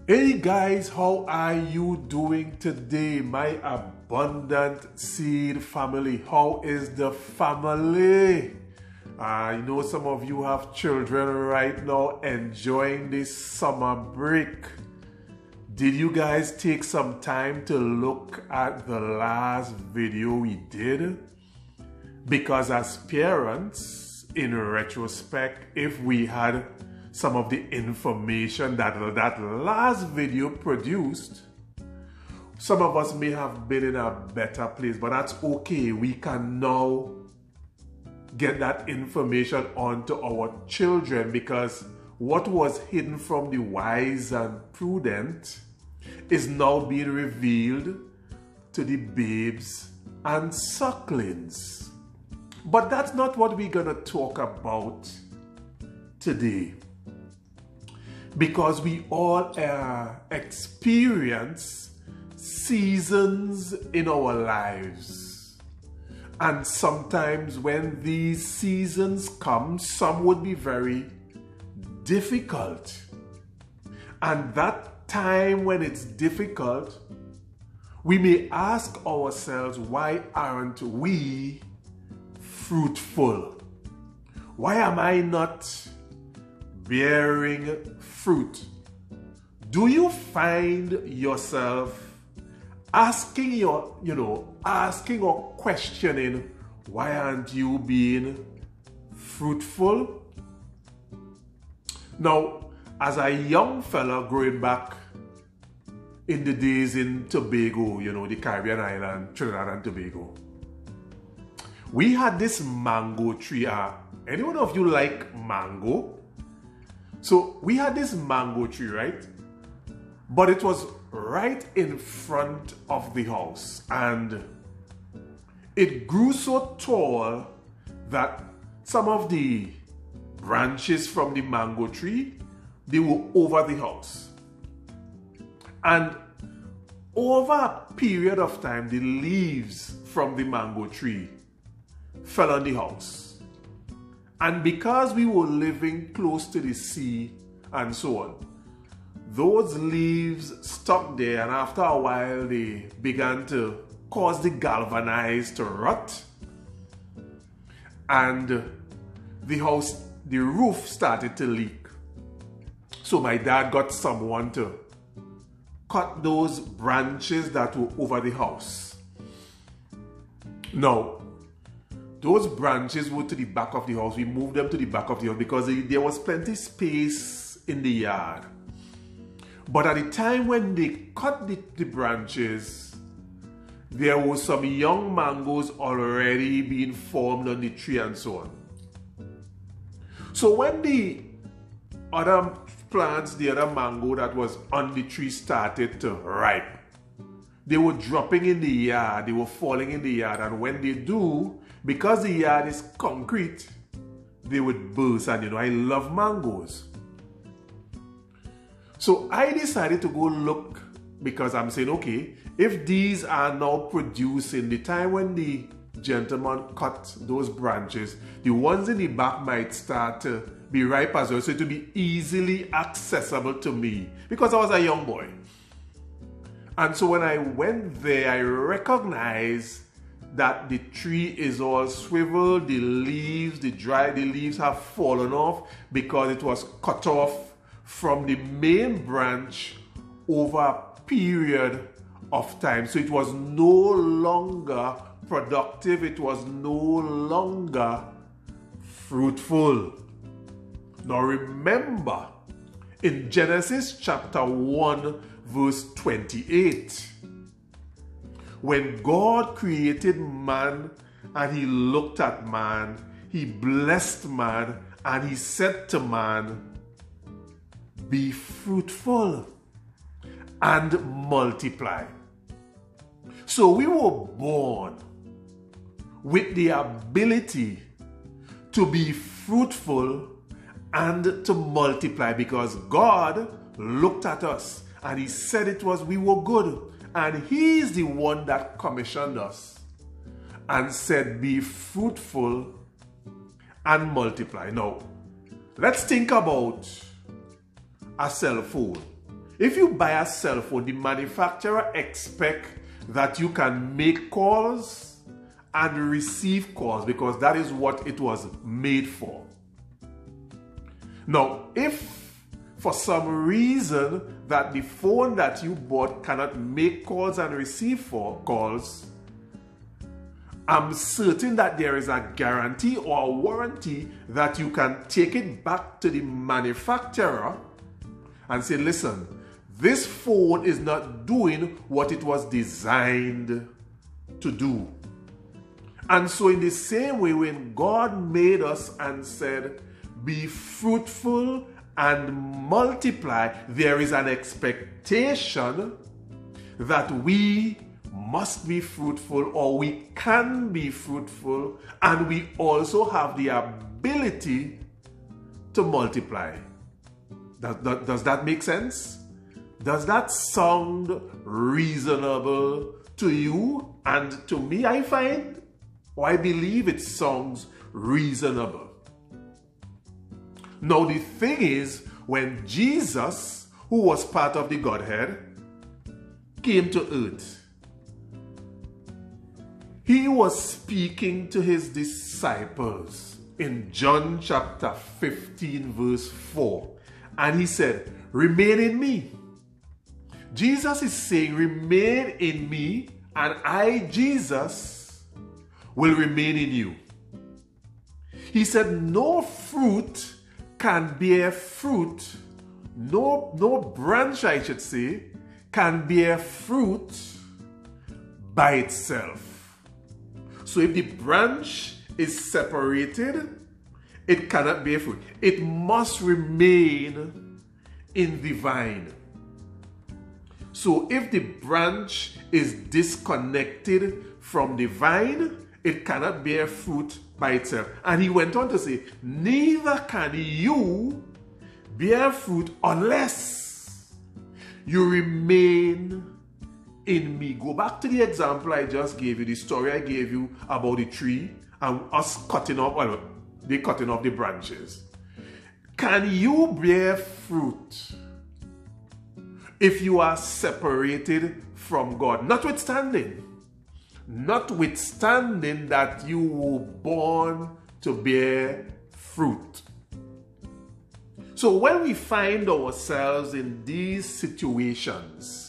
Hey guys, how are you doing today, my abundant seed family? How is the family? I know some of you have children right now enjoying this summer break. Did you guys take some time to look at the last video we did? Because as parents, in retrospect, if we had some of the information that last video produced, some of us may have been in a better place, but that's okay. We can now get that information onto our children, because what was hidden from the wise and prudent is now being revealed to the babes and sucklings. But that's not what we're gonna talk about today, because we all experience seasons in our lives. And sometimes when these seasons come, some would be very difficult. And that time when it's difficult, we may ask ourselves, why aren't we fruitful? Why am I not bearing fruit? Do you find yourself asking or questioning, why aren't you being fruitful? Now, as a young fella growing back in the days in Tobago, the Caribbean island, Trinidad and Tobago, we had this mango tree. Anyone of you like mango? So we had this mango tree, right? But it was right in front of the house, and it grew so tall that some of the branches from the mango tree, they were over the house. And over a period of time, the leaves from the mango tree fell on the house. And because we were living close to the sea and so on, those leaves stuck there, and after a while they began to cause the galvanized to rot, and the roof started to leak. So my dad got someone to cut those branches that were over the house. Now, those branches were to the back of the house. We moved them to the back of the house because there was plenty space in the yard. But at the time when they cut the branches, there were some young mangoes already being formed on the tree and so on. So when the other plants, the other mango that was on the tree started to ripe, they were dropping in the yard, they were falling in the yard, and when they do, because the yard is concrete, they would burst. And I love mangoes. So I decided to go look, because I'm saying, okay, if these are now producing, the time when the gentleman cut those branches, the ones in the back might start to be ripe as well, so it will be easily accessible to me, because I was a young boy. And so when I went there, I recognized that the tree is all swiveled, the leaves have fallen off because it was cut off from the main branch over a period of time. So it was no longer productive, it was no longer fruitful. Now remember, in Genesis chapter 1 verse 28, when God created man and he looked at man, he blessed man, and he said to man, be fruitful and multiply. So we were born with the ability to be fruitful and to multiply, because God looked at us and he said we were good. And he's the one that commissioned us and said, be fruitful and multiply. Now, let's think about a cell phone. If you buy a cell phone, the manufacturer expects that you can make calls and receive calls because that is what it was made for. Now, if for some reason that the phone that you bought cannot make calls and receive calls, I'm certain that there is a guarantee or a warranty that you can take it back to the manufacturer and say, listen, this phone is not doing what it was designed to do. And so in the same way, when God made us and said, be fruitful and multiply, there is an expectation that we must be fruitful, or we can be fruitful, and we also have the ability to multiply. Does that make sense? Does that sound reasonable to you and to me? I find, or I believe it sounds reasonable. Now the thing is, when Jesus, who was part of the Godhead, came to earth, he was speaking to his disciples in John chapter 15 verse 4. And he said, remain in me. Jesus is saying, remain in me, and I, Jesus, will remain in you. He said, no fruit can bear fruit. No branch, I should say, can bear fruit by itself. So if the branch is separated, it cannot bear fruit. It must remain in the vine. So if the branch is disconnected from the vine, it cannot bear fruit by itself. And he went on to say, neither can you bear fruit unless you remain in me. Go back to the example I just gave you, the story I gave you about the tree and us cutting off, well, they cutting off the branches. Can you bear fruit if you are separated from God? Notwithstanding that you were born to bear fruit. So when we find ourselves in these situations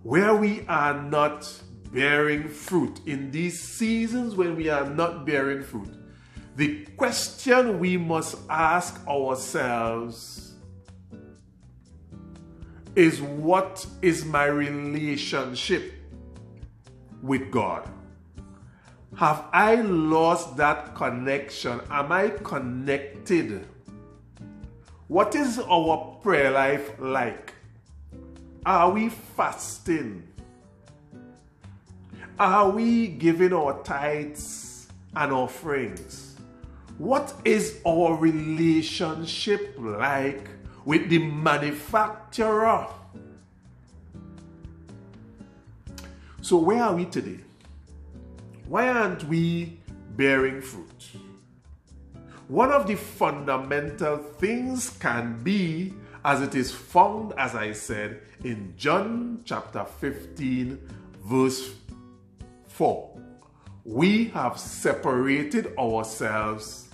where we are not bearing fruit, in these seasons when we are not bearing fruit, the question we must ask ourselves is, what is my relationship with God? Have I lost that connection? Am I connected? What is our prayer life like? Are we fasting? Are we giving our tithes and offerings? What is our relationship like with the manufacturer? So where are we today? Why aren't we bearing fruit? One of the fundamental things can be, as it is found, as I said, in John chapter 15 verse 4. We have separated ourselves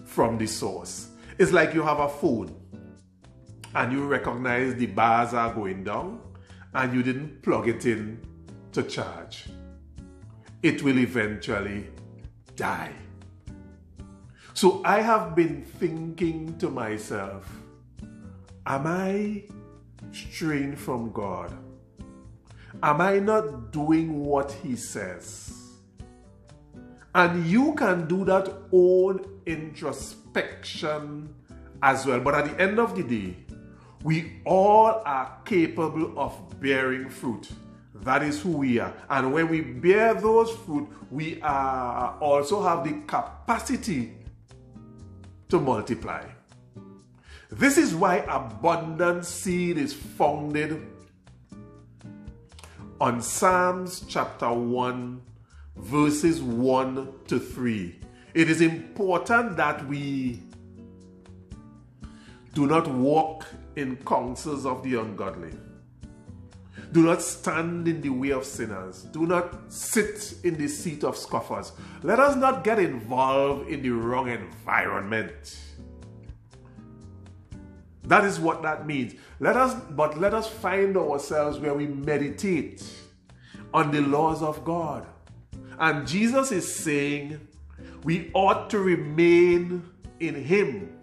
from the source. It's like you have a phone and you recognize the bars are going down and you didn't plug it in to charge. It will eventually die. So I have been thinking to myself, am I straying from God? Am I not doing what He says? And you can do that own introspection as well. But at the end of the day, we all are capable of bearing fruit. That is who we are. And when we bear those fruit, we also have the capacity to multiply. This is why abundant seed is founded on Psalms chapter 1 verses 1 to 3. It is important that we do not walk in counsels of the ungodly. Do not stand in the way of sinners. Do not sit in the seat of scoffers. Let us not get involved in the wrong environment. That is what that means. Let us find ourselves where we meditate on the laws of God. And Jesus is saying we ought to remain in Him,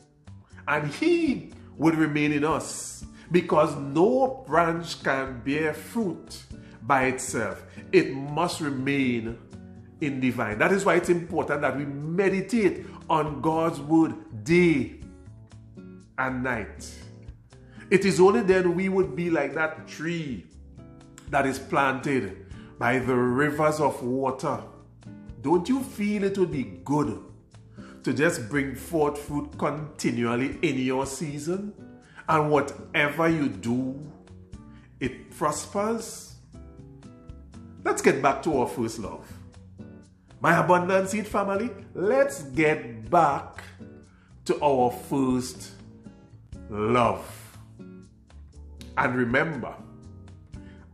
and He would remain in us, because no branch can bear fruit by itself. It must remain in the vine. That is why it's important that we meditate on God's word day and night. It is only then we would be like that tree that is planted by the rivers of water. Don't you feel it would be good to just bring forth fruit continually in your season? And whatever you do, it prospers? Let's get back to our first love. My Abundant Seed family, let's get back to our first love. And remember,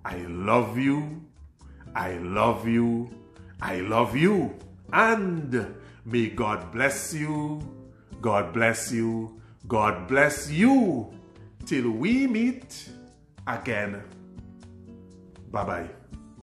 I love you, I love you, I love you. And may God bless you, God bless you, God bless you. Till we meet again. Bye-bye.